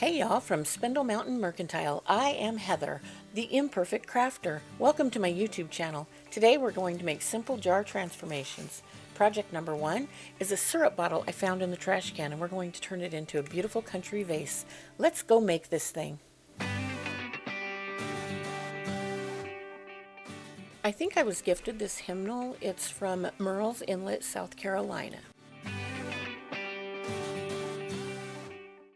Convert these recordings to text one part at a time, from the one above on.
Hey y'all, from Spindle Mountain Mercantile. I am Heather, the imperfect crafter. Welcome to my YouTube channel. Today we're going to make simple jar transformations. Project number 1 is a syrup bottle I found in the trash can, and we're going to turn it into a beautiful country vase. Let's go make this thing. I think I was gifted this hymnal. It's from Murrells Inlet, South Carolina.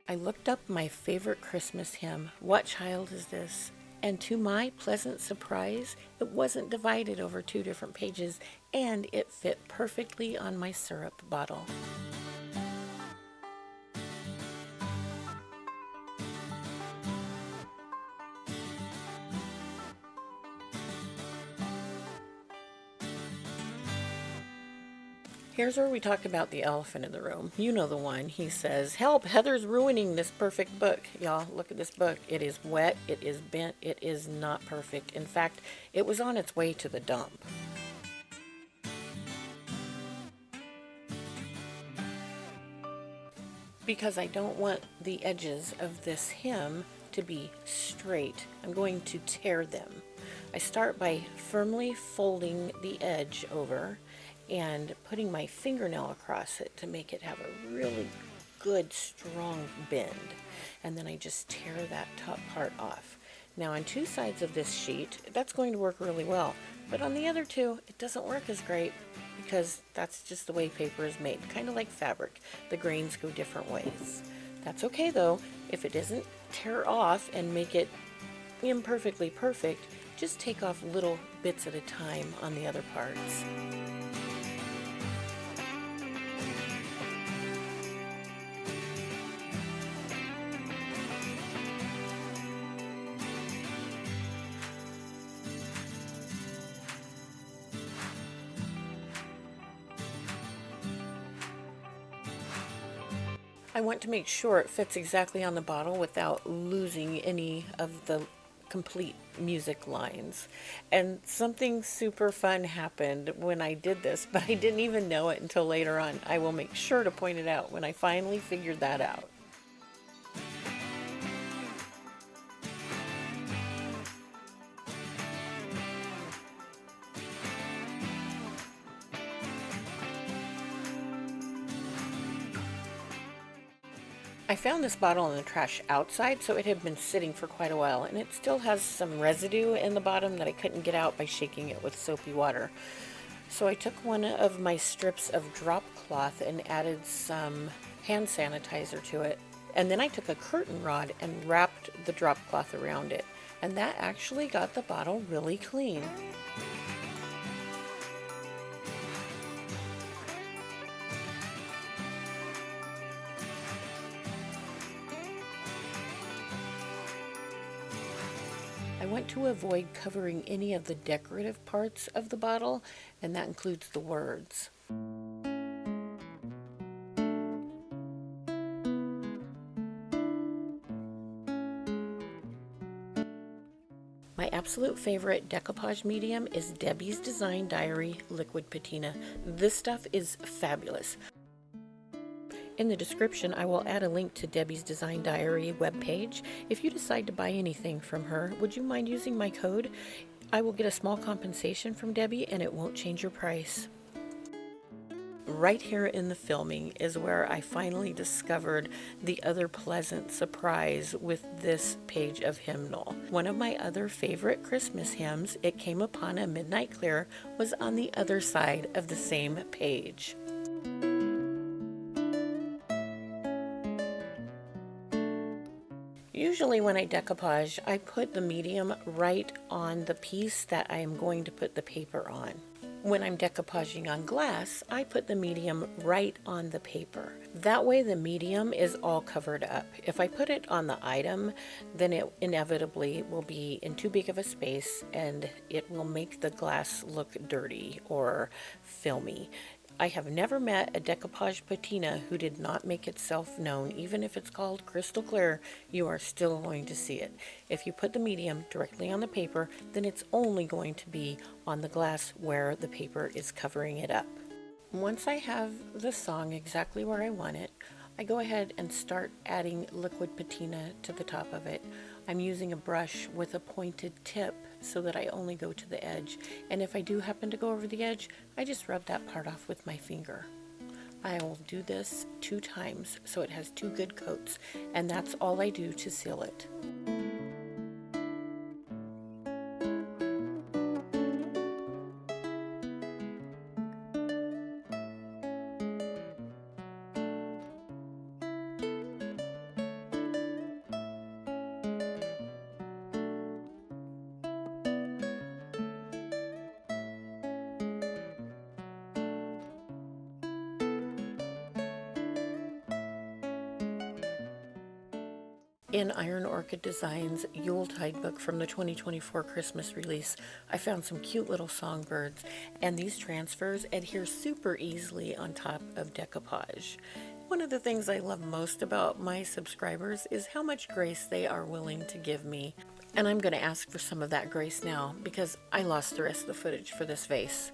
I looked up my favorite Christmas hymn, What Child Is This? And to my pleasant surprise, it wasn't divided over 2 different pages, and it fit perfectly on my syrup bottle. Here's where we talk about the elephant in the room. You know the one. He says, "Help, Heather's ruining this perfect book." Y'all, look at this book. It is wet, it is bent, it is not perfect. In fact, it was on its way to the dump. Because I don't want the edges of this hem to be straight, I'm going to tear them. I start by firmly folding the edge over and putting my fingernail across it to make it have a really good strong bend, and then I just tear that top part off. Now on 2 sides of this sheet that's going to work really well, but on the other 2 it doesn't work as great because that's just the way paper is made, kind of like fabric. The grains go different ways. That's okay though. If it doesn't tear off and make it imperfectly perfect, just take off little bits at a time on the other parts. I want to make sure it fits exactly on the bottle without losing any of the complete music lines. And something super fun happened when I did this, but I didn't even know it until later on. I will make sure to point it out when I finally figured that out. I found this bottle in the trash outside, so it had been sitting for quite a while, and it still has some residue in the bottom that I couldn't get out by shaking it with soapy water. So I took one of my strips of drop cloth and added some hand sanitizer to it, and then I took a curtain rod and wrapped the drop cloth around it, and that actually got the bottle really clean. I want to avoid covering any of the decorative parts of the bottle, and that includes the words. My absolute favorite decoupage medium is Debbie's Design Diary Liquid Patina. This stuff is fabulous. In the description, I will add a link to Debbie's Design Diary webpage. If you decide to buy anything from her, would you mind using my code? I will get a small compensation from Debbie, and it won't change your price. Right here in the filming is where I finally discovered the other pleasant surprise with this page of hymnal. One of my other favorite Christmas hymns, It Came Upon a Midnight Clear, was on the other side of the same page. Usually when I decoupage, I put the medium right on the piece that I am going to put the paper on. When I'm decoupaging on glass, I put the medium right on the paper. That way the medium is all covered up. If I put it on the item, then it inevitably will be in too big of a space and it will make the glass look dirty or filmy. I have never met a decoupage patina who did not make itself known. Even if it's called crystal clear, you are still going to see it. If you put the medium directly on the paper, then it's only going to be on the glass where the paper is covering it up. Once I have the song exactly where I want it, I go ahead and start adding liquid patina to the top of it. I'm using a brush with a pointed tip so that I only go to the edge. And if I do happen to go over the edge, I just rub that part off with my finger. I will do this 2 times so it has 2 good coats, and that's all I do to seal it. In Iron Orchid Designs' Yuletide book from the 2024 Christmas release, I found some cute little songbirds, and these transfers adhere super easily on top of decoupage. One of the things I love most about my subscribers is how much grace they are willing to give me. And I'm going to ask for some of that grace now because I lost the rest of the footage for this vase.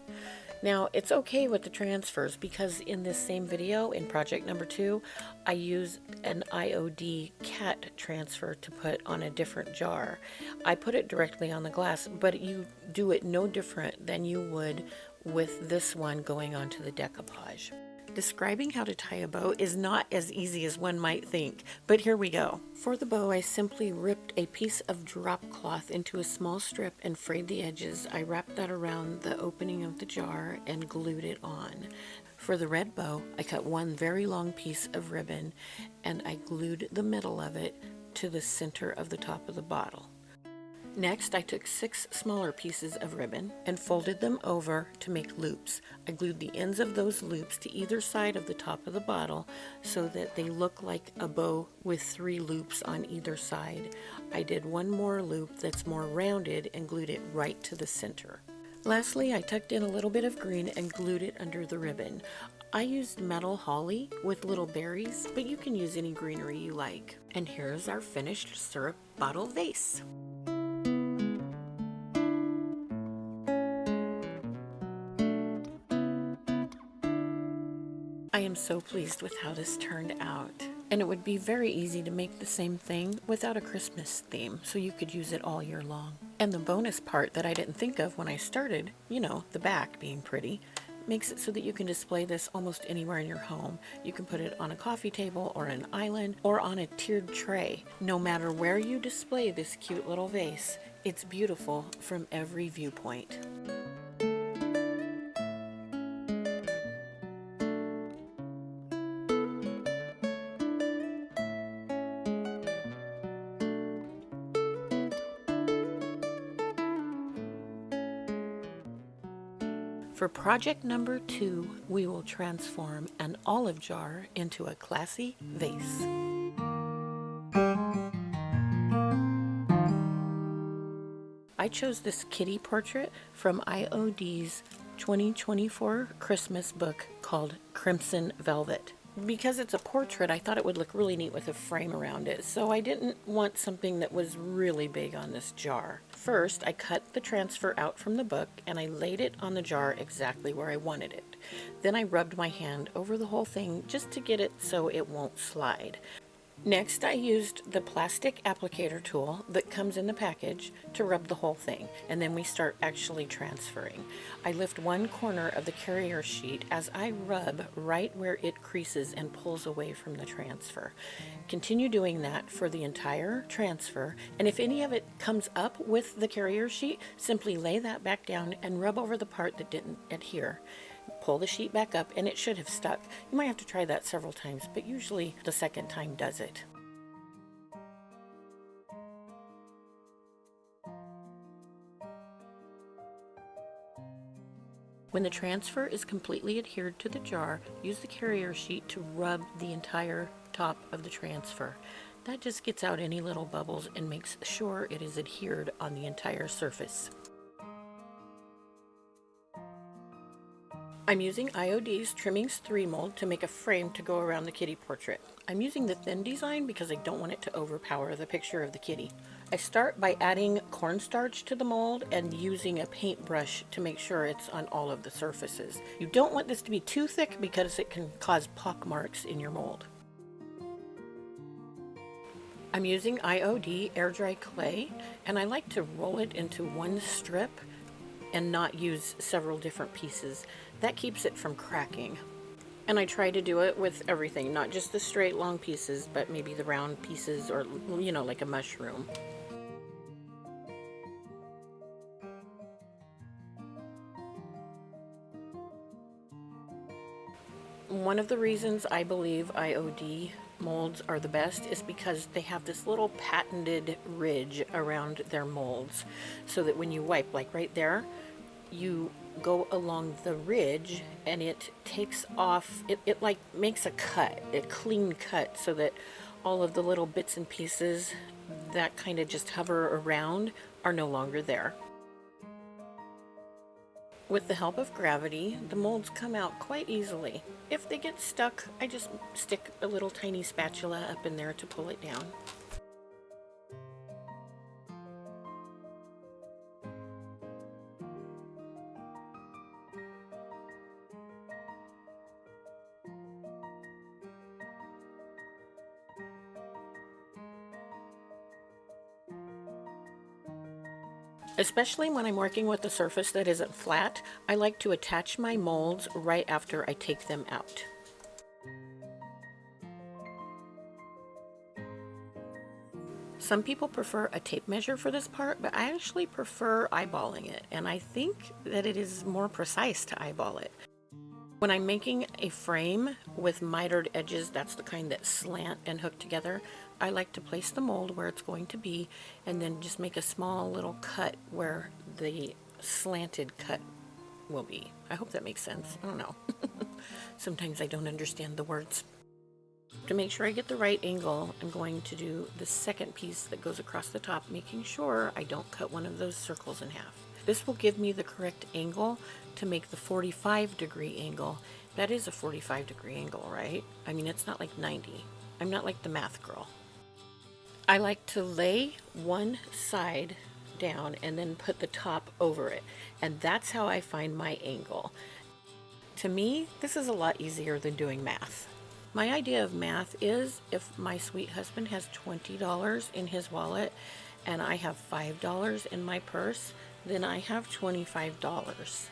Now, it's okay with the transfers because in this same video, in project number 2, I used an IOD cat transfer to put on a different jar. I put it directly on the glass, but you do it no different than you would with this one going onto the decoupage. Describing how to tie a bow is not as easy as one might think, but here we go. For the bow, I simply ripped a piece of drop cloth into a small strip and frayed the edges. I wrapped that around the opening of the jar and glued it on. For the red bow, I cut one very long piece of ribbon and I glued the middle of it to the center of the top of the bottle. Next, I took 6 smaller pieces of ribbon and folded them over to make loops. I glued the ends of those loops to either side of the top of the bottle so that they look like a bow with 3 loops on either side. I did one more loop that's more rounded and glued it right to the center. Lastly, I tucked in a little bit of green and glued it under the ribbon. I used metal holly with little berries, but you can use any greenery you like. And here's our finished syrup bottle vase. I am so pleased with how this turned out. And it would be very easy to make the same thing without a Christmas theme, so you could use it all year long. And the bonus part that I didn't think of when I started, you know, the back being pretty, makes it so that you can display this almost anywhere in your home. You can put it on a coffee table or an island or on a tiered tray. No matter where you display this cute little vase, it's beautiful from every viewpoint. For project number 2, we will transform an olive jar into a classy vase. I chose this kitty portrait from IOD's 2024 Christmas book called Crimson Velvet. Because it's a portrait, I thought it would look really neat with a frame around it, so I didn't want something that was really big on this jar. First, I cut the transfer out from the book and I laid it on the jar exactly where I wanted it. Then I rubbed my hand over the whole thing just to get it so it won't slide. Next, I used the plastic applicator tool that comes in the package to rub the whole thing, and then we start actually transferring. I lift one corner of the carrier sheet as I rub right where it creases and pulls away from the transfer. Continue doing that for the entire transfer, and if any of it comes up with the carrier sheet, simply lay that back down and rub over the part that didn't adhere. Pull the sheet back up and it should have stuck. You might have to try that several times, but usually the second time does it. When the transfer is completely adhered to the jar, use the carrier sheet to rub the entire top of the transfer. That just gets out any little bubbles and makes sure it is adhered on the entire surface. I'm using IOD's Trimmings 3 mold to make a frame to go around the kitty portrait. I'm using the thin design because I don't want it to overpower the picture of the kitty. I start by adding cornstarch to the mold and using a paintbrush to make sure it's on all of the surfaces. You don't want this to be too thick because it can cause pock marks in your mold. I'm using IOD air dry clay, and I like to roll it into one strip and not use several different pieces. That keeps it from cracking. And I try to do it with everything, not just the straight long pieces, but maybe the round pieces, or like a mushroom. One of the reasons I believe IOD molds are the best is because they have this little patented ridge around their molds, so that when you wipe, like right there, you go along the ridge and it takes off, it like makes a cut, a clean cut, so that all of the little bits and pieces that kind of just hover around are no longer there. With the help of gravity, the molds come out quite easily. If they get stuck, I just stick a little tiny spatula up in there to pull it down. Especially when I'm working with a surface that isn't flat, I like to attach my molds right after I take them out. Some people prefer a tape measure for this part, but I actually prefer eyeballing it, and I think that it is more precise to eyeball it. When I'm making a frame with mitered edges, that's the kind that slant and hook together, I like to place the mold where it's going to be and then just make a small little cut where the slanted cut will be. I hope that makes sense. I don't know. Sometimes I don't understand the words. To make sure I get the right angle, I'm going to do the second piece that goes across the top, making sure I don't cut one of those circles in half. This will give me the correct angle to make the 45-degree angle. That is a 45-degree angle, right? I mean, it's not like 90. I'm not like the math girl. I like to lay one side down and then put the top over it, and that's how I find my angle. To me, this is a lot easier than doing math. My idea of math is if my sweet husband has $20 in his wallet and I have $5 in my purse, then I have $25.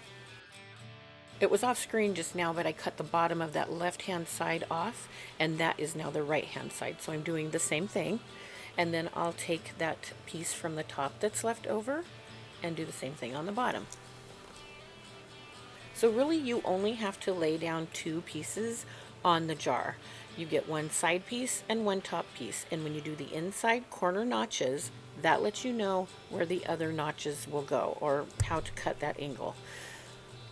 It was off screen just now, but I cut the bottom of that left-hand side off, and that is now the right-hand side. So I'm doing the same thing, and then I'll take that piece from the top that's left over and do the same thing on the bottom. So really you only have to lay down two pieces on the jar. You get one side piece and one top piece, and when you do the inside corner notches, that lets you know where the other notches will go or how to cut that angle.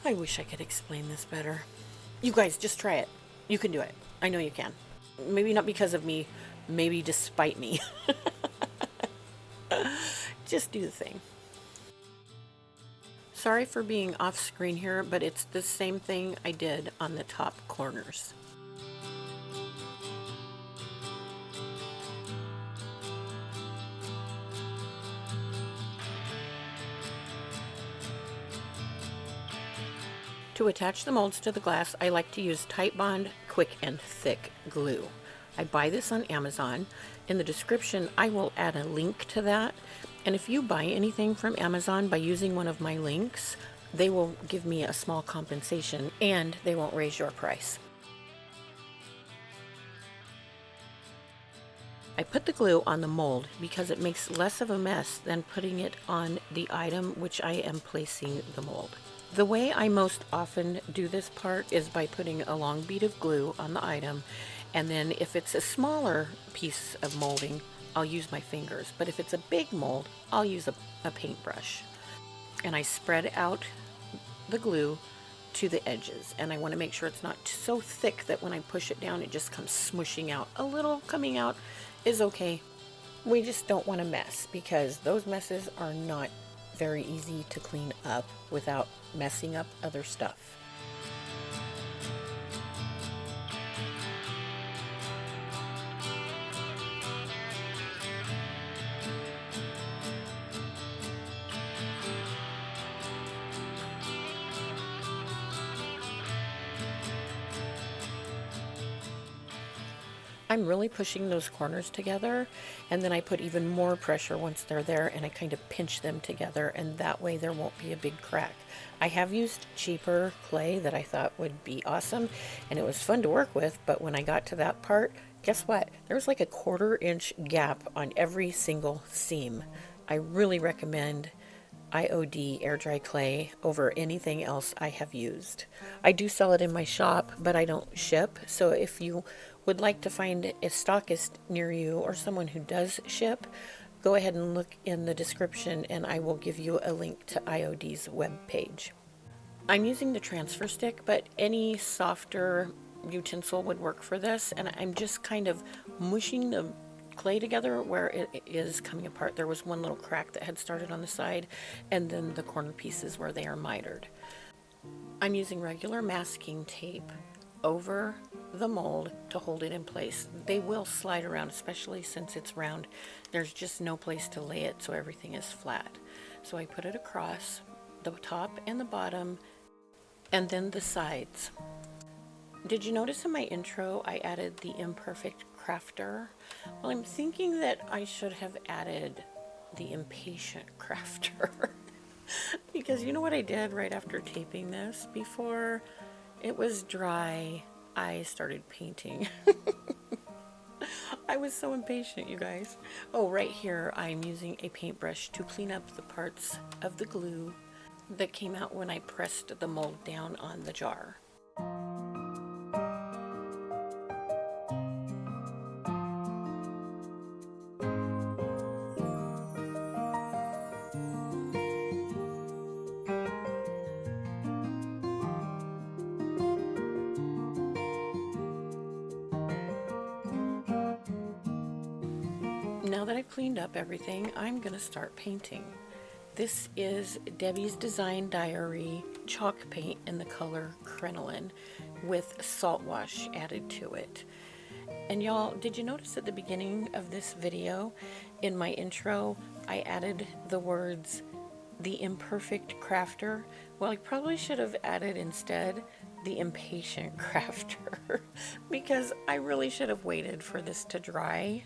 I wish I could explain this better. You guys, just try it. You can do it. I know you can. Maybe not because of me, maybe despite me. Just do the thing. Sorry for being off screen here, but it's the same thing I did on the top corners. To attach the molds to the glass, I like to use Titebond Quick and Thick glue. I buy this on Amazon. In the description, I will add a link to that. And if you buy anything from Amazon by using one of my links, they will give me a small compensation and they won't raise your price. I put the glue on the mold because it makes less of a mess than putting it on the item which I am placing the mold. The way I most often do this part is by putting a long bead of glue on the item, and then if it's a smaller piece of molding, I'll use my fingers, but if it's a big mold, I'll use a paintbrush. And I spread out the glue to the edges, and I want to make sure it's not so thick that when I push it down, it just comes smushing out. A little coming out is okay. We just don't want to mess, because those messes are not very easy to clean up without messing up other stuff. I'm really pushing those corners together, and then I put even more pressure once they're there, and I kind of pinch them together, and that way there won't be a big crack. I have used cheaper clay that I thought would be awesome, and it was fun to work with, but when I got to that part, guess what? There was like a 1/4 inch gap on every single seam. I really recommend IOD air dry clay over anything else I have used. I do sell it in my shop, but I don't ship. So if you would like to find a stockist near you or someone who does ship, go ahead and look in the description and I will give you a link to IOD's webpage. I'm using the transfer stick, but any softer utensil would work for this, and I'm just kind of mushing the clay together where it is coming apart. There was one little crack that had started on the side, and then the corner pieces where they are mitered. I'm using regular masking tape over the mold to hold it in place. They will slide around, especially since it's round. There's just no place to lay it, so everything is flat. So I put it across the top and the bottom, and then the sides. Did you notice in my intro I added the imperfect crafter? Well, I'm thinking that I should have added the impatient crafter. Because you know what I did right after taping this? Before it was dry, I started painting. I was so impatient, you guys. Oh, right here I'm using a paintbrush to clean up the parts of the glue that came out when I pressed the mold down on the jar. Now that I've cleaned up everything, I'm going to start painting. This is Debbie's Design Diary chalk paint in the color crinoline with salt wash added to it. And y'all, did you notice at the beginning of this video, in my intro, I added the words, the imperfect crafter? Well, I probably should have added instead, the impatient crafter, because I really should have waited for this to dry,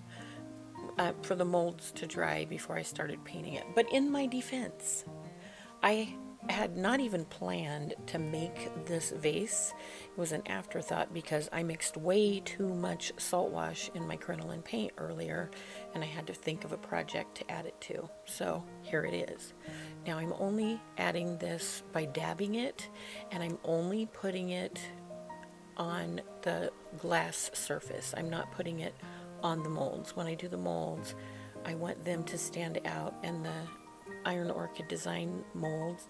for the molds to dry before I started painting it. But in my defense, I had not even planned to make this vase. It was an afterthought because I mixed way too much salt wash in my crinoline paint earlier, and I had to think of a project to add it to. So here it is. Now I'm only adding this by dabbing it, and I'm only putting it on the glass surface. I'm not putting it on the molds. When I do the molds, I want them to stand out, and the Iron Orchid design molds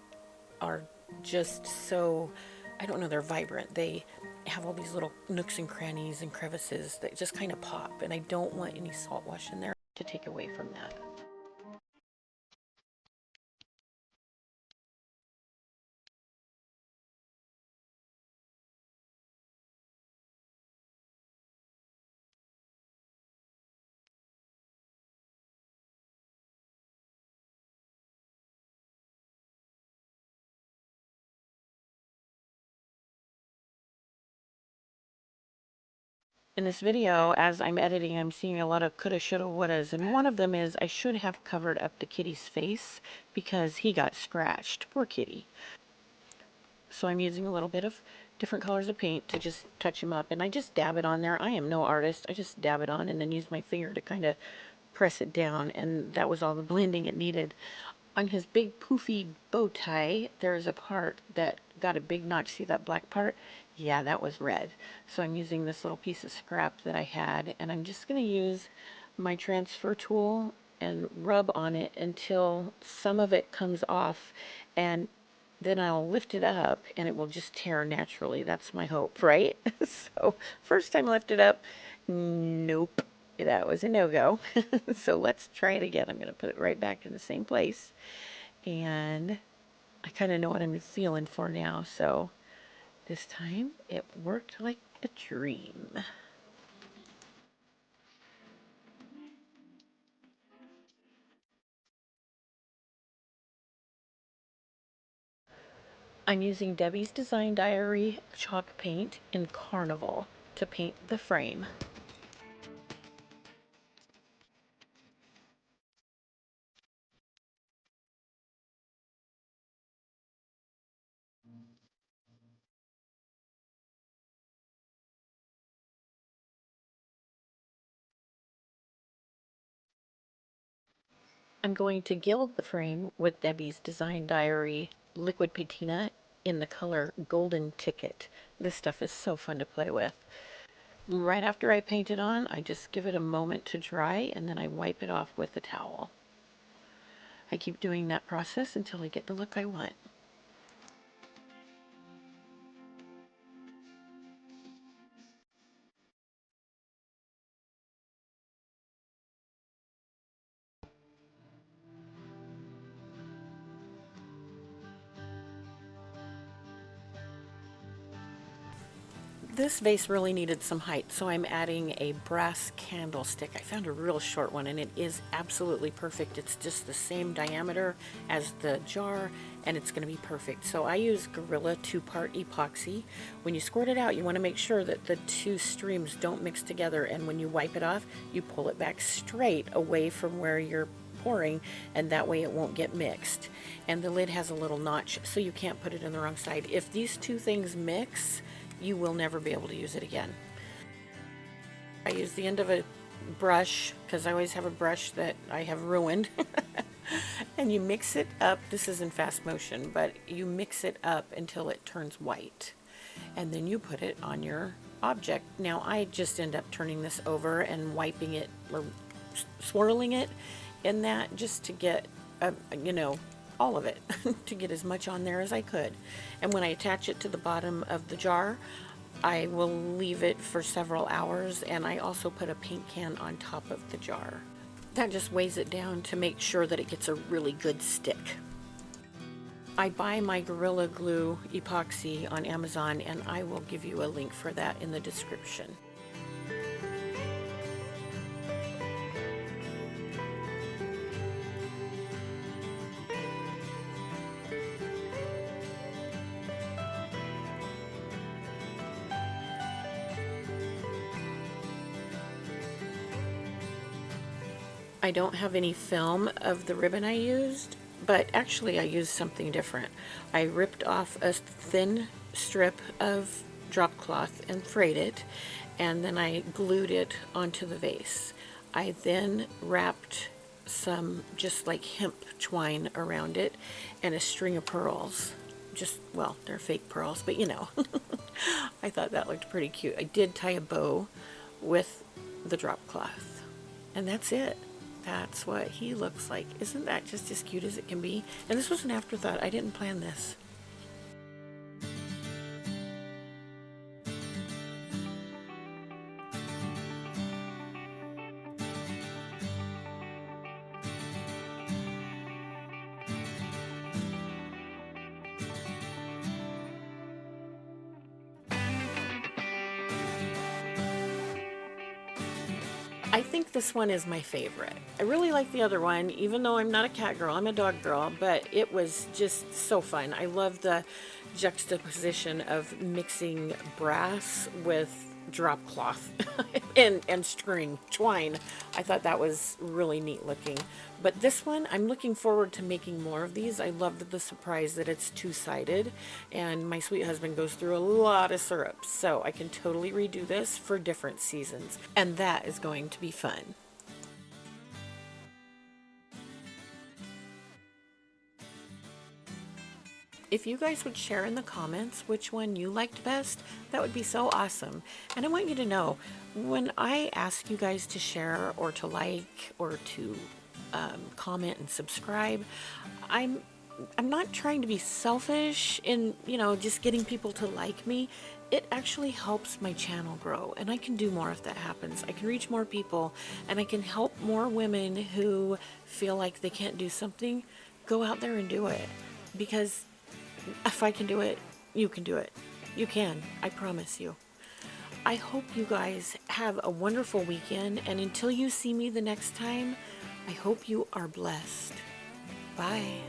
are just so, I don't know, they're vibrant. They have all these little nooks and crannies and crevices that just kind of pop, and I don't want any salt wash in there to take away from that. In this video, as I'm editing, I'm seeing a lot of coulda, shoulda, wouldas, and one of them is I should have covered up the kitty's face because he got scratched. Poor kitty. So I'm using a little bit of different colors of paint to just touch him up, and I just dab it on there. I am no artist. I just dab it on and then use my finger to kind of press it down, and that was all the blending it needed. On his big poofy bow tie, there's a part that got a big notch. See that black part? Yeah, that was red. So I'm using this little piece of scrap that I had, and I'm just going to use my transfer tool and rub on it until some of it comes off, and then I'll lift it up and it will just tear naturally. That's my hope, right? So first time lift it up, nope, that was a no-go. So let's try it again. I'm going to put it right back in the same place, and I kind of know what I'm feeling for now. So this time it worked like a dream. I'm using Debbie's Design Diary chalk paint in Carnival to paint the frame. I'm going to gild the frame with Debbie's Design Diary liquid patina in the color Golden Ticket. This stuff is so fun to play with. Right after I paint it on, I just give it a moment to dry and then I wipe it off with a towel. I keep doing that process until I get the look I want. This vase really needed some height, so I'm adding a brass candlestick. I found a real short one and it is absolutely perfect. It's just the same diameter as the jar and it's going to be perfect. So I use Gorilla 2-part epoxy. When you squirt it out, you want to make sure that the two streams don't mix together, and when you wipe it off, you pull it back straight away from where you're pouring, and that way it won't get mixed. And the lid has a little notch so you can't put it in the wrong side. If these two things mix, you will never be able to use it again. I use the end of a brush because I always have a brush that I have ruined. And you mix it up. This is in fast motion, but you mix it up until it turns white. And then you put it on your object. Now I just end up turning this over and wiping it or swirling it in that just to get, all of it, to get as much on there as I could. And when I attach it to the bottom of the jar, I will leave it for several hours, and I also put a paint can on top of the jar. That just weighs it down to make sure that it gets a really good stick. I buy my Gorilla Glue epoxy on Amazon, and I will give you a link for that in the description. I don't have any film of the ribbon I used, but actually I used something different. I ripped off a thin strip of drop cloth and frayed it, and then I glued it onto the vase. I then wrapped some just like hemp twine around it and a string of pearls. Well, they're fake pearls, but you know. I thought that looked pretty cute. I did tie a bow with the drop cloth, and that's it. That's what he looks like. Isn't that just as cute as it can be? And this was an afterthought. I didn't plan this. I think this one is my favorite. I really like the other one, even though I'm not a cat girl, I'm a dog girl, but it was just so fun. I love the juxtaposition of mixing brass with drop cloth and string, twine. I thought that was really neat looking. But this one, I'm looking forward to making more of these. I love the surprise that it's two-sided, and my sweet husband goes through a lot of syrup, so I can totally redo this for different seasons, and that is going to be fun. If you guys would share in the comments which one you liked best, that would be so awesome. And I want you to know, when I ask you guys to share or to like or to comment and subscribe, I'm not trying to be selfish in, just getting people to like me. It actually helps my channel grow, and I can do more if that happens. I can reach more people, and I can help more women who feel like they can't do something go out there and do it. Because if I can do it, you can do it. You can, I promise you. I hope you guys have a wonderful weekend, and until you see me the next time, I hope you are blessed. Bye.